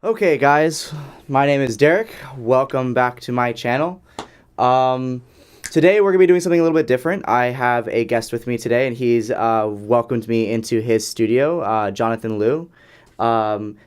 Okay, guys, my name is Derek. Welcome back to my channel. Today we're going to be doing something a little bit different. I have a guest with me today, and he's welcomed me into his studio, Johnathan Luu.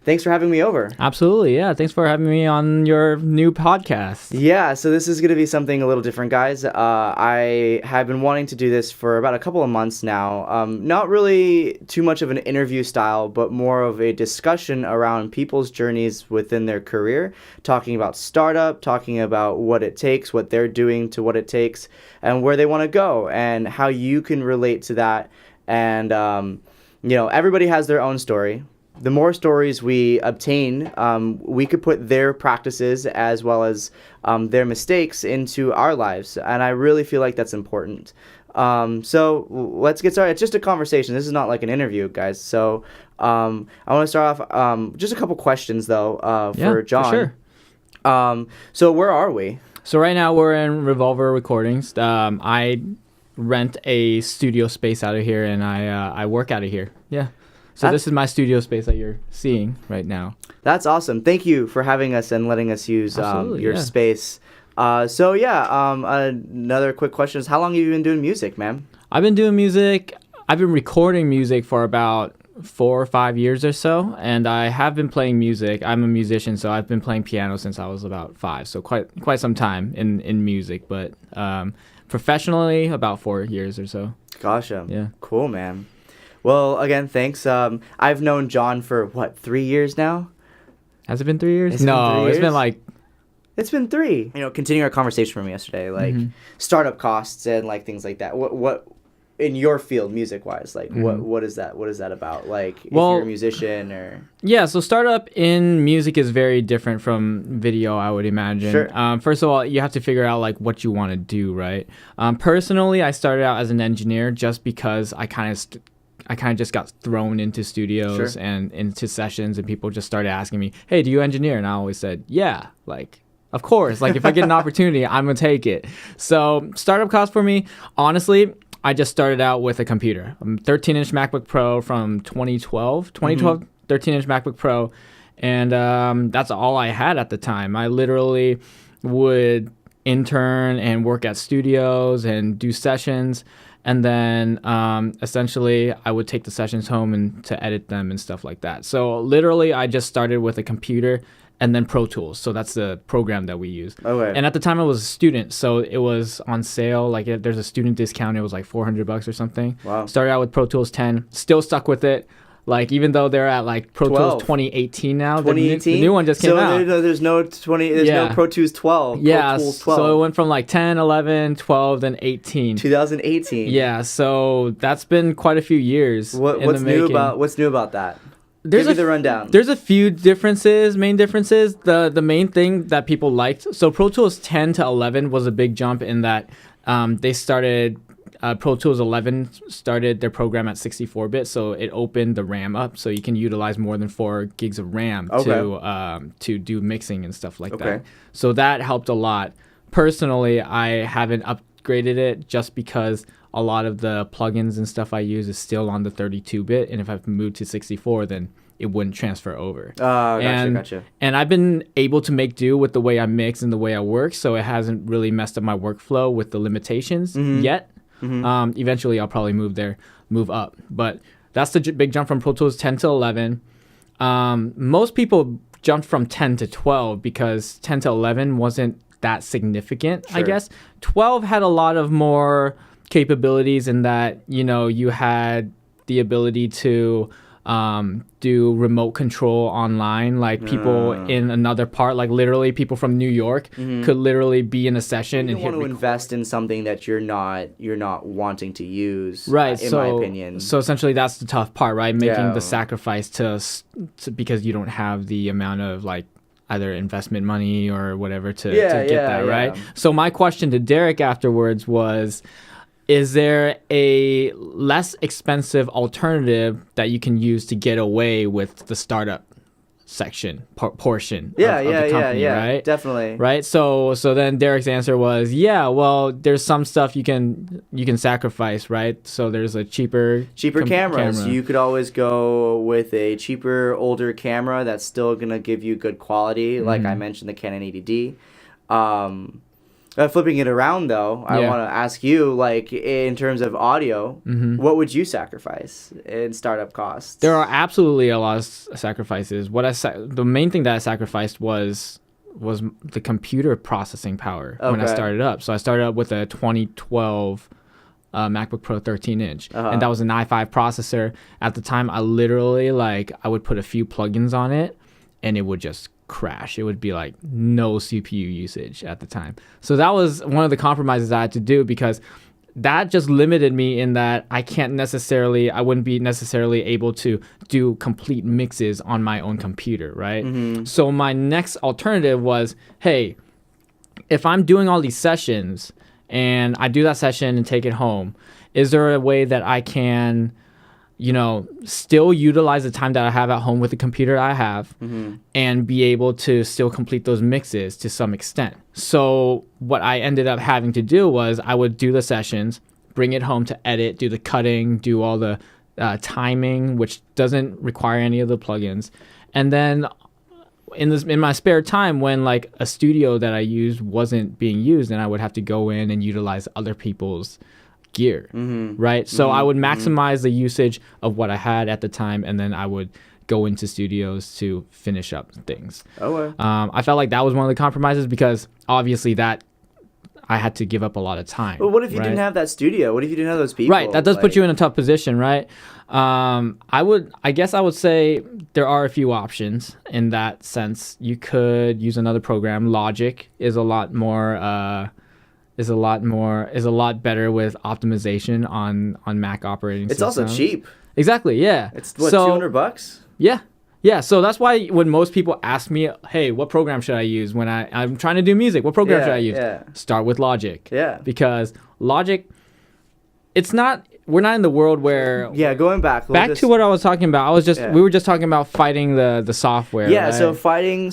Thanks for having me over. Absolutely, yeah. Thanks for having me on your new podcast. Yeah, so this is going to be something a little different, guys. I have been wanting to do this for about a couple of months now. Not really too much of an interview style, but more of a discussion around people's journeys within their career, talking about startup, talking about what it takes, what they're doing to what it takes, and where they want to go, and how you can relate to that. And, everybody has their own story. The more stories we obtain, we could put their practices as well as their mistakes into our lives. And I really feel like that's important. So let's get started. It's just a conversation. This is not like an interview, guys. So I want to start off just a couple questions, though, for John. For sure. So where are we? So right now we're in Revolver Recordings. I rent a studio space out of here, and I work out of here. Yeah. So this is my studio space that you're seeing right now. That's awesome. Thank you for having us and letting us use your space. Another quick question is, how long have you been doing music, man? I've been doing music. I've been recording music for about 4 or 5 years or so, and I have been playing music. I'm a musician, so I've been playing piano since I was about 5, so quite some time in music, but professionally about 4 years or so. Gotcha. Yeah. Cool, man. Well, again, thanks. I've known John for, 3 years now? Has it been 3 years? It's been 3. Continuing our conversation from yesterday, like startup costs and like things like that. What in your field, music-wise, like what is that? What is that about? Like, if you're a musician or... Yeah, so startup in music is very different from video, I would imagine. Sure. First of all, you have to figure out like what you want to do, right? Personally, I started out as an engineer just because I kind of just got thrown into studios and into sessions, and people just started asking me, hey, do you engineer? And I always said, yeah, like, of course. Like, if I get an opportunity, I'm going to take it. So startup cost for me, honestly, I just started out with a computer. 13-inch MacBook Pro from 2012, 13-inch MacBook Pro. And that's all I had at the time. I literally would intern and work at studios and do sessions. And then essentially I would take the sessions home and to edit them and stuff like that. So literally I just started with a computer and then Pro Tools. So that's the program that we use. Okay. And at the time I was a student, so it was on sale. Like there's a student discount. It was like $400 or something. Wow. Started out with Pro Tools 10. Still stuck with it. Like, even though they're at like Pro 12. Tools 2018 now, 2018? The new one just came out. So there's no Pro Tools 12. Yeah, Pro Tools 12. so it went from like 10, 11, 12, then 18. 2018. Yeah, so that's been quite a few years. What's new about that? Give me the rundown. There's a few main differences. The main thing that people liked. So Pro Tools 10 to 11 was a big jump in that they started. Pro Tools 11 started their program at 64-bit, so it opened the RAM up, so you can utilize more than 4 gigs of RAM to do mixing and stuff like that. So that helped a lot. Personally, I haven't upgraded it just because a lot of the plugins and stuff I use is still on the 32-bit, and if I've moved to 64, then it wouldn't transfer over. Gotcha. And I've been able to make do with the way I mix and the way I work, so it hasn't really messed up my workflow with the limitations yet. Eventually, I'll probably move up. But that's the big jump from Pro Tools 10 to 11. Most people jumped from 10 to 12 because 10 to 11 wasn't that significant, I guess. 12 had a lot of more capabilities in that, you had the ability to do remote control online, like people in another part, like literally people from New York could literally be in a session you and want to invest in something that you're not wanting to use, right? In my opinion. So essentially that's the tough part, right? Making the sacrifice to because you don't have the amount of like either investment money or whatever to get that, right? So my question to Derek afterwards was, is there a less expensive alternative that you can use to get away with the startup portion of Yeah, the company, right? Definitely. Right. So then Derek's answer was, yeah, well, there's some stuff you can sacrifice, right? So there's a cheaper cameras. You could always go with a cheaper, older camera that's still gonna give you good quality. Like I mentioned, the Canon 80D. Flipping it around though, I want to ask you, like, in terms of audio, what would you sacrifice in startup costs? There are absolutely a lot of sacrifices. The main thing that I sacrificed was the computer processing power when I started up. So I started up with a 2012 MacBook Pro 13-inch, and that was an i5 processor. At the time, I literally, I would put a few plugins on it, and it would just crash. It would be like no CPU usage at the time. So that was one of the compromises I had to do, because that just limited me in that I wouldn't be necessarily able to do complete mixes on my own computer, right? So my next alternative was, hey, if I'm doing all these sessions and I do that session and take it home, is there a way that I can, still utilize the time that I have at home with the computer I have and be able to still complete those mixes to some extent? So what I ended up having to do was I would do the sessions, bring it home to edit, do the cutting, do all the timing, which doesn't require any of the plugins. And then in my spare time, when a studio that I used wasn't being used, then I would have to go in and utilize other people's gear, right? So I would maximize the usage of what I had at the time, and then I would go into studios to finish up things. I felt like that was one of the compromises, because obviously that I had to give up a lot of time. But what if you didn't have that studio? What if you didn't have those people? Right, that does put you in a tough position, right? I guess I would say there are a few options in that sense. You could use another program. Logic is a lot better with optimization on Mac operating systems. It's also cheap. Exactly, yeah. It's what, $200? Yeah. So that's why when most people ask me, hey, what program should I use when I'm trying to do music? What program should I use? Start with Logic. Yeah. Because Logic, we're not in the world where... Yeah, going back to what I was talking about. We were just talking about fighting the software. Yeah, right?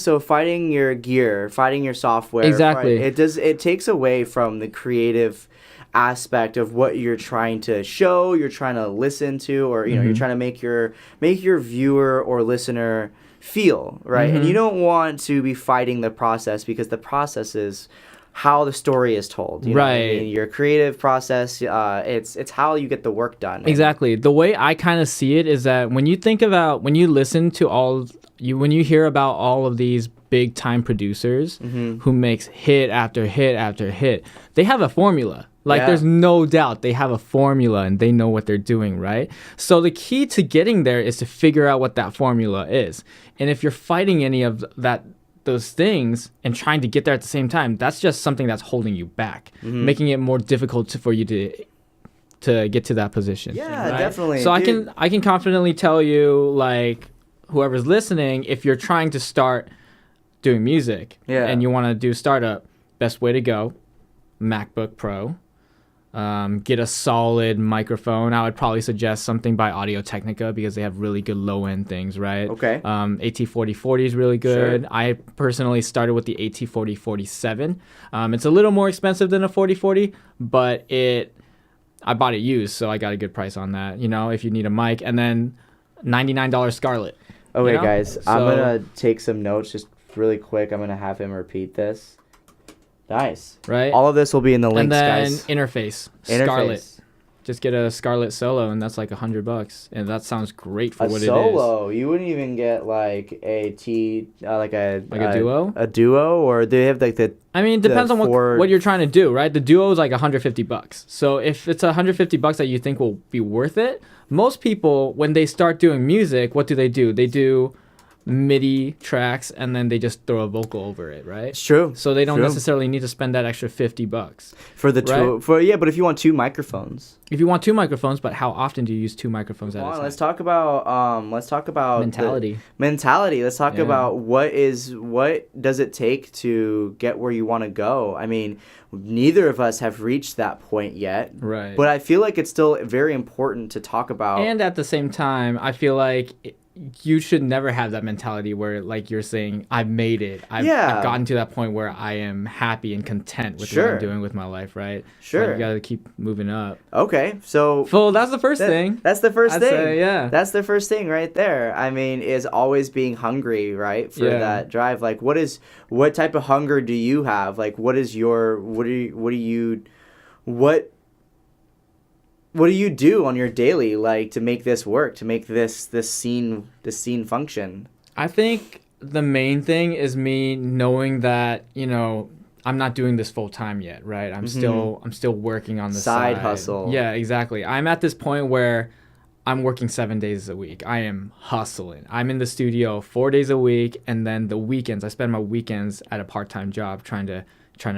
so fighting your gear, fighting your software. Exactly. It takes away from the creative aspect of what you're trying to show, you're trying to listen to, or you're trying to make your viewer or listener feel, right? And you don't want to be fighting the process, because the process is how the story is told, right? Your creative process, it's how you get the work done. Exactly. The way I kind of see it is that when you hear about all of these big time producers who makes hit after hit after hit, they have a formula. There's no doubt they have a formula and they know what they're doing, right? So the key to getting there is to figure out what that formula is. And if you're fighting any of those things and trying to get there at the same time, that's just something that's holding you back, making it more difficult for you to get to that position. Yeah, right? definitely. So I can confidently tell you, whoever's listening, if you're trying to start doing music and you want to do startup, best way to go, MacBook Pro. Get a solid microphone. I would probably suggest something by Audio-Technica, because they have really good low-end things, right? Okay. AT4040 is really good. Sure. I personally started with the AT4047. It's a little more expensive than a 4040, but I bought it used, so I got a good price on that, if you need a mic. And then $99 Scarlett. Okay, guys, I'm going to take some notes just really quick. I'm going to have him repeat this. Nice. Right? All of this will be in the links, guys. And then interface. Scarlett. Just get a Scarlett Solo, and that's like $100, and that sounds great for what it is. Solo? You wouldn't even get like a duo? A duo, or they have the... I mean, it depends on what you're trying to do, right? The duo is like $150. So if it's $150 that you think will be worth it, most people, when they start doing music, what do? They do MIDI tracks, and then they just throw a vocal over it, right? It's true. So they don't necessarily need to spend that extra $50 for the two. But if you want two microphones, but how often do you use two microphones at a time? Let's talk about mentality. Let's talk about what does it take to get where you want to go. I mean, neither of us have reached that point yet, right? But I feel like it's still very important to talk about. And at the same time, I feel like you should never have that mentality where, like you're saying, I've made it. I've gotten to that point where I am happy and content with what I'm doing with my life, right? Sure. So you got to keep moving up. Okay, so that's the first thing. That's the first thing. Say, yeah. That's the first thing right there. I mean, is always being hungry, right? For that drive. Like, what type of hunger do you have? Like, what do you do on your daily, like, to make this work, to make this scene function? I think the main thing is me knowing that, you know, I'm not doing this full time yet, right? I'm still working on the side hustle. Yeah, exactly. I'm at this point where I'm working 7 days a week. I am hustling. I'm in the studio 4 days a week, and then the weekends, I spend my weekends at a part-time job trying to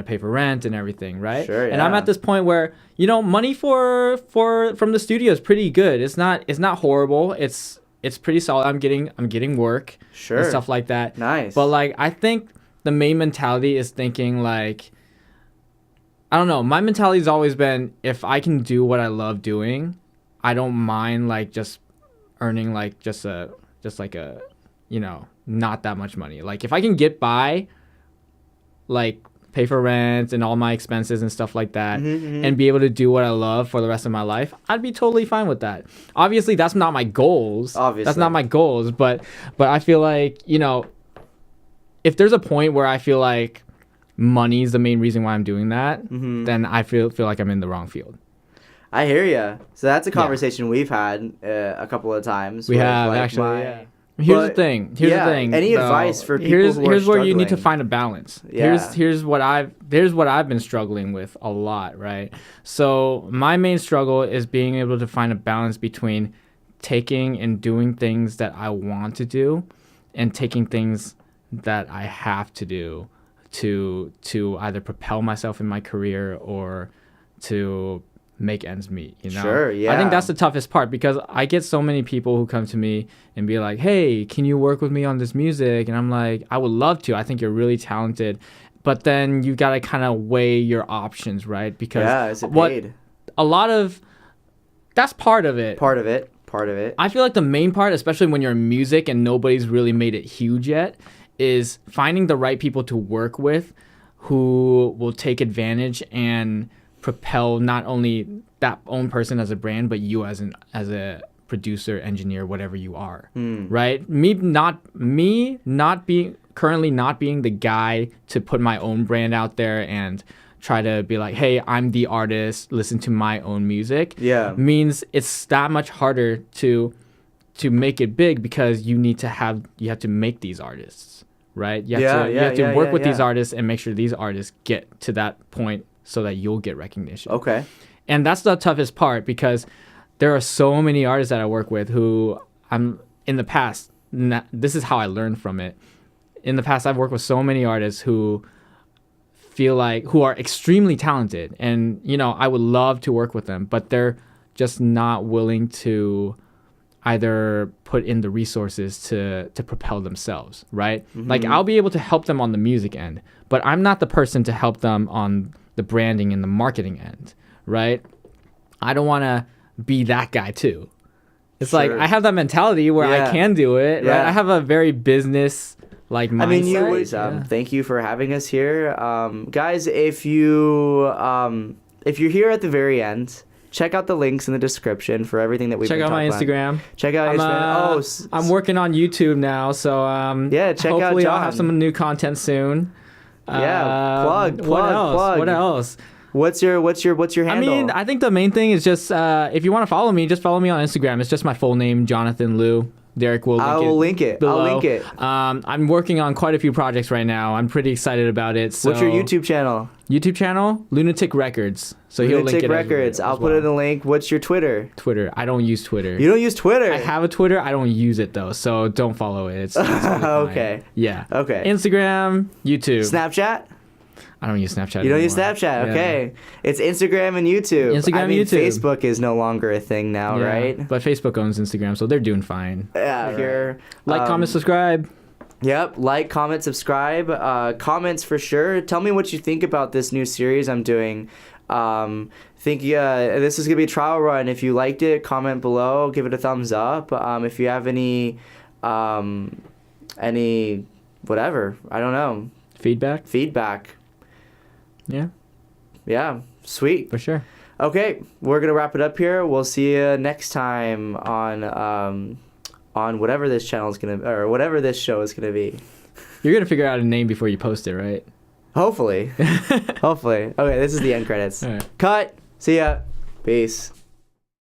pay for rent and everything, right? Sure, yeah. And I'm at this point where, you know, money from the studio is pretty good. It's not horrible. It's pretty solid. I'm getting work and stuff like that. Nice. But like, I think the main mentality is thinking like, I don't know. My mentality has always been, if I can do what I love doing, I don't mind like just earning like just like a, you know, not that much money. Like if I can get by, like, pay for rent and all my expenses and stuff like that, and be able to do what I love for the rest of my life, I'd be totally fine with that. Obviously, that's not my goals. That's not my goals, but I feel like, you know, if there's a point where I feel like money is the main reason why I'm doing that, then I feel like I'm in the wrong field. I hear you. So that's a conversation we've had a couple of times. We have, like, actually, Here's the thing. Any advice for people who are here's where you struggling? need to find a balance. Yeah. Here's what I've been struggling with a lot, right? So my main struggle is being able to find a balance between taking and doing things that I want to do, and taking things that I have to do to either propel myself in my career or to make ends meet, you know? Sure, yeah. I think that's the toughest part, because I get so many people who come to me and be like, hey, can you work with me on this music? And I'm like, I would love to. I think you're really talented. But then you got to kind of weigh your options, right? Because is it paid? That's part of it. Part of it. I feel like the main part, especially when you're in music and nobody's really made it huge yet, is finding the right people to work with who will take advantage and propel not only that own person as a brand, but you as a producer, engineer, whatever you are, right? Me not being the guy to put my own brand out there and try to be like, hey, I'm the artist, listen to my own music. Yeah, means it's that much harder to make it big, because you have to make these artists, right? You have to work with these artists and make sure these artists get to that point so that you'll get recognition. Okay. And that's the toughest part, because there are so many artists that I work with who in the past, this is how I learned from it. In the past, I've worked with so many artists who are extremely talented, and, you know, I would love to work with them, but they're just not willing to either put in the resources to propel themselves, right? Like, I'll be able to help them on the music end, but I'm not the person to help them on the branding and the marketing end, right? I don't want to be that guy too. It's like, I have that mentality where I can do it, right? I have a very business like mindset. I mean, thank you for having us here, guys. If you're here at the very end, check out the links in the description for everything that we've been talking about. Check out my Instagram. Check out Instagram. I'm working on YouTube now, so check out hopefully John. I'll have some new content soon. Plug. What else? What's your handle? I mean, I think the main thing is just if you want to follow me, just follow me on Instagram. It's just my full name, Johnathan Luu. Derek will link it below. I'll link it. I'm working on quite a few projects right now. I'm pretty excited about it. So. What's your YouTube channel? Luunatik Records. So he'll link it. Luunatik Records. I'll put it in the link. What's your Twitter? I don't use Twitter. You don't use Twitter? I have a Twitter. I don't use it though, so don't follow it. It's okay. Yeah. Okay. Instagram, YouTube. Snapchat? I don't use Snapchat. You don't use Snapchat, okay. Yeah. It's Instagram and YouTube. YouTube. Facebook is no longer a thing now, right? But Facebook owns Instagram, so they're doing fine. Yeah, here. Like, comment, subscribe. Yep, like, comment, subscribe. Comments for sure. Tell me what you think about this new series I'm doing. This is going to be a trial run. If you liked it, comment below. Give it a thumbs up. If you have any any whatever, I don't know, feedback. Yeah, sweet. For sure. Okay, we're gonna wrap it up here. We'll see you next time on whatever this channel is gonna, or whatever this show is gonna be. You're gonna figure out a name before you post it, right? Hopefully. Hopefully. Okay, this is the end credits. All right. Cut. See ya. Peace.